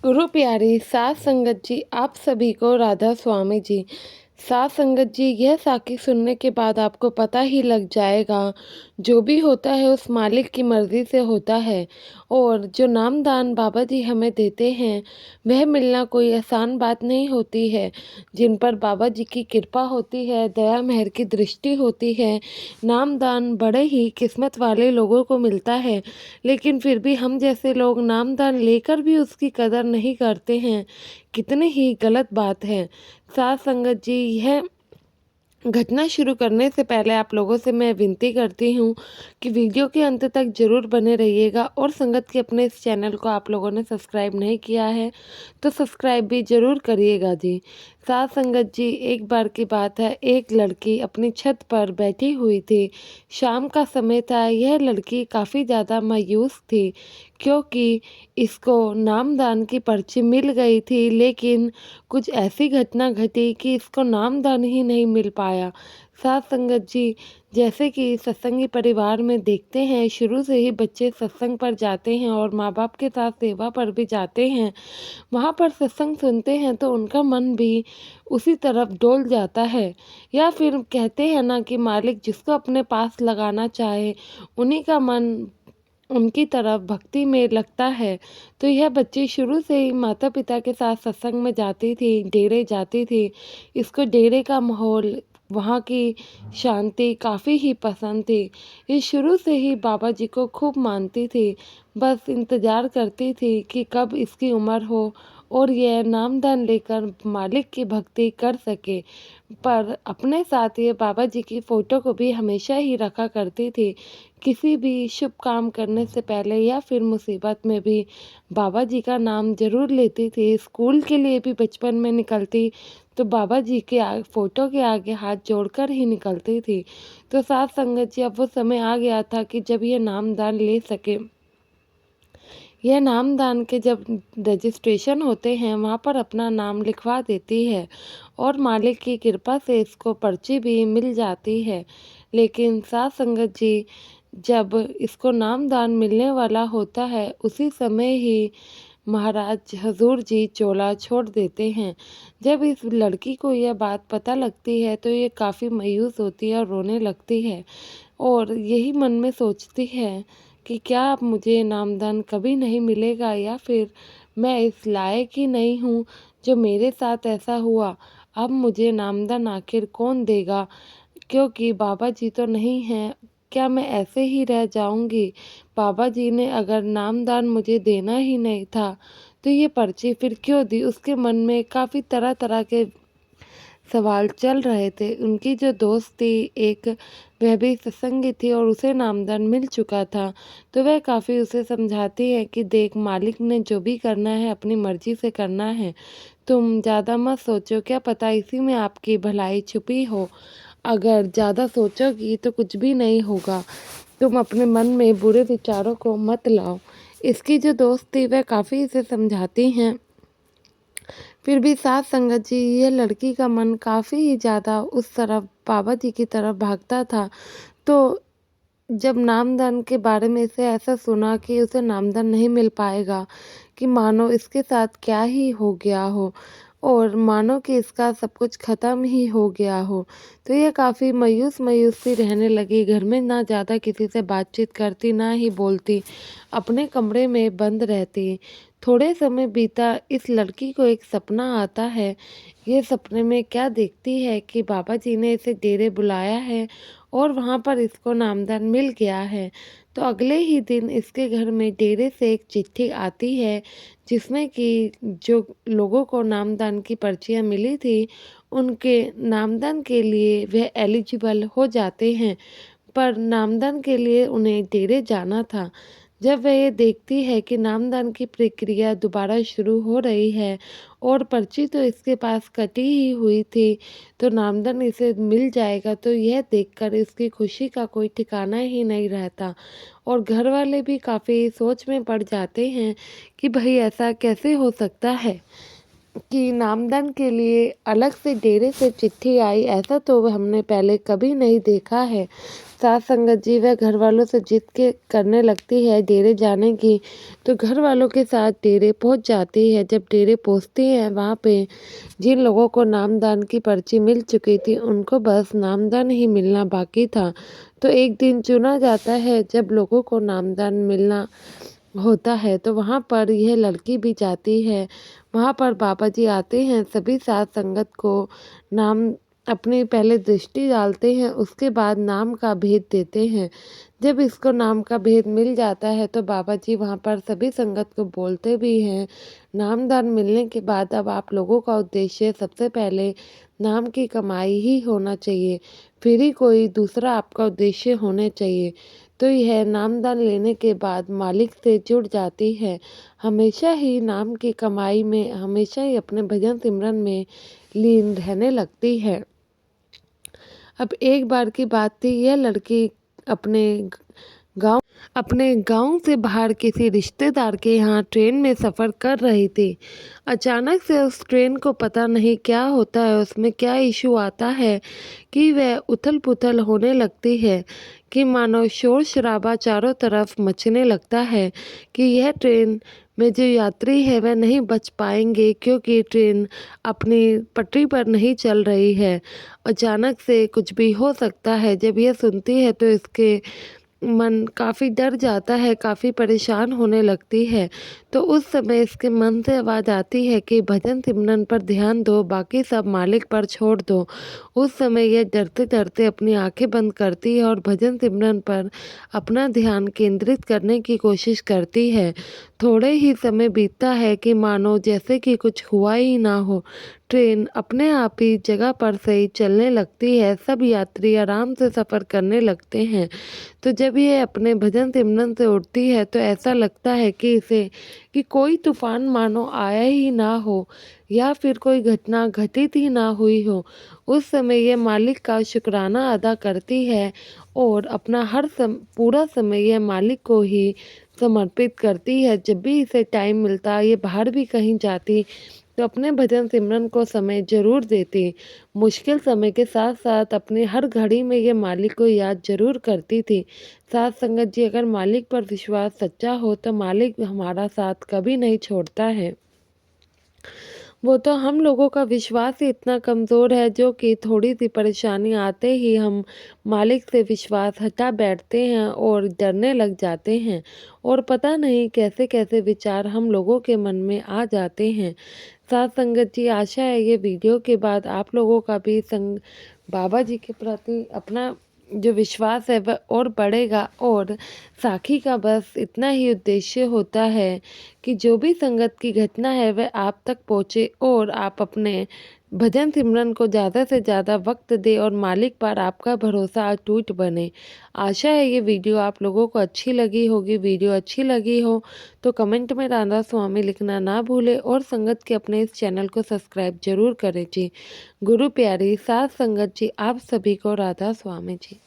गुरु प्यारी सात संगत जी, आप सभी को राधा स्वामी जी। सात संगत जी, यह साखी सुनने के बाद आपको पता ही लग जाएगा, जो भी होता है उस मालिक की मर्ज़ी से होता है। और जो नामदान बाबा जी हमें देते हैं, वह मिलना कोई आसान बात नहीं होती है। जिन पर बाबा जी की कृपा होती है, दया मेहर की दृष्टि होती है, नामदान बड़े ही किस्मत वाले लोगों को मिलता है। लेकिन फिर भी हम जैसे लोग नामदान लेकर भी उसकी कदर नहीं करते हैं, कितनी ही गलत बात है। साथ संगत जी, यह घटना शुरू करने से पहले आप लोगों से मैं विनती करती हूँ कि वीडियो के अंत तक ज़रूर बने रहिएगा। और संगत के अपने इस चैनल को आप लोगों ने सब्सक्राइब नहीं किया है तो सब्सक्राइब भी ज़रूर करिएगा जी। साथ संगत जी, एक बार की बात है, एक लड़की अपनी छत पर बैठी हुई थी। शाम का समय था। यह लड़की काफ़ी ज़्यादा मायूस थी, क्योंकि इसको नामदान की पर्ची मिल गई थी, लेकिन कुछ ऐसी घटना घटी कि इसको नामदान ही नहीं मिल पाया। साथ संगत जी, जैसे कि सत्संगी परिवार में देखते हैं, शुरू से ही बच्चे सत्संग पर जाते हैं और माँ बाप के साथ सेवा पर भी जाते हैं। वहाँ पर सत्संग सुनते हैं तो उनका मन भी उसी तरफ डोल जाता है। या फिर कहते हैं ना कि मालिक जिसको अपने पास लगाना चाहे, उन्हीं का मन उनकी तरफ भक्ति में लगता है। तो यह बच्ची शुरू से ही माता पिता के साथ सत्संग में जाती थी, डेरे जाती थी। इसको डेरे का माहौल, वहाँ की शांति काफ़ी ही पसंद थी। ये शुरू से ही बाबा जी को खूब मानती थी। बस इंतज़ार करती थी कि कब इसकी उम्र हो और यह नामदान लेकर मालिक की भक्ति कर सके। पर अपने साथ ये बाबा जी की फ़ोटो को भी हमेशा ही रखा करती थी। किसी भी शुभ काम करने से पहले या फिर मुसीबत में भी बाबा जी का नाम ज़रूर लेती थी। स्कूल के लिए भी बचपन में निकलती तो बाबा जी के फ़ोटो के आगे हाथ जोड़कर ही निकलती थी। तो साथ संगत जी, अब वो समय आ गया था कि जब ये नामदान ले सके। यह नामदान के जब रजिस्ट्रेशन होते हैं, वहाँ पर अपना नाम लिखवा देती है और मालिक की कृपा से इसको पर्ची भी मिल जाती है। लेकिन साथ संगत जी, जब इसको नामदान मिलने वाला होता है, उसी समय ही महाराज हजूर जी चोला छोड़ देते हैं। जब इस लड़की को यह बात पता लगती है तो ये काफ़ी मायूस होती है और रोने लगती है और यही मन में सोचती है कि क्या अब मुझे नामदान कभी नहीं मिलेगा, या फिर मैं इस लायक ही नहीं हूँ जो मेरे साथ ऐसा हुआ। अब मुझे नामदान आखिर कौन देगा, क्योंकि बाबा जी तो नहीं हैं। क्या मैं ऐसे ही रह जाऊंगी? बाबा जी ने अगर नामदान मुझे देना ही नहीं था तो ये पर्ची फिर क्यों दी? उसके मन में काफ़ी तरह तरह के सवाल चल रहे थे। उनकी जो दोस्त थी एक, वह भी सत्संगी थी और उसे नामदान मिल चुका था। तो वह काफ़ी उसे समझाती है कि देख, मालिक ने जो भी करना है अपनी मर्ज़ी से करना है। तुम ज़्यादा मत सोचो, क्या पता इसी में आपकी भलाई छुपी हो। अगर ज़्यादा सोचोगी तो कुछ भी नहीं होगा। तुम अपने मन में बुरे विचारों को मत लाओ। इसकी जो दोस्त थी वह काफ़ी इसे समझाती हैं। फिर भी साथ संगत जी, ये लड़की का मन काफ़ी ही ज़्यादा उस तरफ बाबा जी की तरफ भागता था। तो जब नामदान के बारे में इसे ऐसा सुना कि उसे नामदान नहीं मिल पाएगा, कि मानो इसके साथ क्या ही हो गया हो और मानो कि इसका सब कुछ ख़त्म ही हो गया हो, तो ये काफ़ी मायूस मायूस सी रहने लगी। घर में ना ज़्यादा किसी से बातचीत करती, ना ही बोलती, अपने कमरे में बंद रहती। थोड़े समय बीता, इस लड़की को एक सपना आता है। ये सपने में क्या देखती है कि बाबा जी ने इसे डेरे बुलाया है और वहाँ पर इसको नामदान मिल गया है। तो अगले ही दिन इसके घर में डेरे से एक चिट्ठी आती है, जिसमें कि जो लोगों को नामदान की पर्चियाँ मिली थी, उनके नामदान के लिए वह एलिजिबल हो जाते हैं। पर नामदान के लिए उन्हें डेरे जाना था। जब वह ये देखती है कि नामदान की प्रक्रिया दोबारा शुरू हो रही है और पर्ची तो इसके पास कटी ही हुई थी, तो नामदान इसे मिल जाएगा, तो यह देखकर इसकी खुशी का कोई ठिकाना ही नहीं रहता। और घर वाले भी काफ़ी सोच में पड़ जाते हैं कि भाई ऐसा कैसे हो सकता है। कि नामदान के लिए अलग से डेरे से चिट्ठी आई, ऐसा तो हमने पहले कभी नहीं देखा है। साथ संगत जी वह घर वालों से जिद के करने लगती है डेरे जाने की, तो घर वालों के साथ डेरे पहुंच जाती है। जब डेरे पहुंचती है वहां पे जिन लोगों को नामदान की पर्ची मिल चुकी थी उनको बस नामदान ही मिलना बाकी था। तो एक दिन चुना जाता है जब लोगों को नामदान मिलना होता है, तो वहाँ पर यह लड़की भी जाती है। वहाँ पर बाबा जी आते हैं, सभी साथ संगत को नाम अपनी पहले दृष्टि डालते हैं, उसके बाद नाम का भेद देते हैं। जब इसको नाम का भेद मिल जाता है तो बाबा जी वहाँ पर सभी संगत को बोलते भी हैं, नामदान मिलने के बाद अब आप लोगों का उद्देश्य सबसे पहले नाम की कमाई ही होना चाहिए, फिर ही कोई दूसरा आपका उद्देश्य होने चाहिए। तो यह नामदान लेने के बाद मालिक से जुड़ जाती है, हमेशा ही नाम की कमाई में, हमेशा ही अपने भजन सिमरन में लीन रहने लगती है। अब एक बार की बात थी, यह लड़की अपने गांव अपने गांव से बाहर किसी रिश्तेदार के यहाँ ट्रेन में सफ़र कर रही थी। अचानक से उस ट्रेन को पता नहीं क्या होता है, उसमें क्या इशू आता है कि वह उथल पुथल होने लगती है, कि मानो शोर शराबा चारों तरफ मचने लगता है कि यह ट्रेन में जो यात्री है वह नहीं बच पाएंगे, क्योंकि ट्रेन अपनी पटरी पर नहीं चल रही है। अचानक से कुछ भी हो सकता है। जब यह सुनती है तो इसके मन काफ़ी डर जाता है, काफ़ी परेशान होने लगती है। तो उस समय इसके मन से आवाज़ आती है कि भजन सिमरन पर ध्यान दो, बाकी सब मालिक पर छोड़ दो। उस समय यह डरते डरते अपनी आंखें बंद करती है और भजन सिमरन पर अपना ध्यान केंद्रित करने की कोशिश करती है। थोड़े ही समय बीतता है कि मानो जैसे कि कुछ हुआ ही ना हो। ट्रेन अपने आप ही जगह पर से ही चलने लगती है, सब यात्री आराम से सफ़र करने लगते हैं। तो जब ये अपने भजन सिमरन से उठती है तो ऐसा लगता है कि इसे कि कोई तूफान मानो आया ही ना हो, या फिर कोई घटना घटित ही ना हुई हो। उस समय ये मालिक का शुक्राना अदा करती है और अपना पूरा समय यह मालिक को ही समर्पित करती है। जब भी इसे टाइम मिलता, ये बाहर भी कहीं जाती तो अपने भजन सिमरन को समय ज़रूर देती। मुश्किल समय के साथ साथ अपनी हर घड़ी में ये मालिक को याद ज़रूर करती थी। साथ संगत जी, अगर मालिक पर विश्वास सच्चा हो तो मालिक हमारा साथ कभी नहीं छोड़ता है। वो तो हम लोगों का विश्वास ही इतना कमज़ोर है जो कि थोड़ी सी परेशानी आते ही हम मालिक से विश्वास हटा बैठते हैं और डरने लग जाते हैं, और पता नहीं कैसे कैसे विचार हम लोगों के मन में आ जाते हैं। साथ संगत जी, आशा है ये वीडियो के बाद आप लोगों का भी बाबा जी के प्रति अपना जो विश्वास है वह और बढ़ेगा। और साखी का बस इतना ही उद्देश्य होता है कि जो भी संगत की घटना है वह आप तक पहुँचे और आप अपने भजन सिमरन को ज़्यादा से ज़्यादा वक्त दे और मालिक पर आपका भरोसा अटूट बने। आशा है ये वीडियो आप लोगों को अच्छी लगी होगी। वीडियो अच्छी लगी हो तो कमेंट में राधा स्वामी लिखना ना भूले और संगत के अपने इस चैनल को सब्सक्राइब जरूर करें जी। गुरु प्यारी साथ संगत जी, आप सभी को राधा स्वामी जी।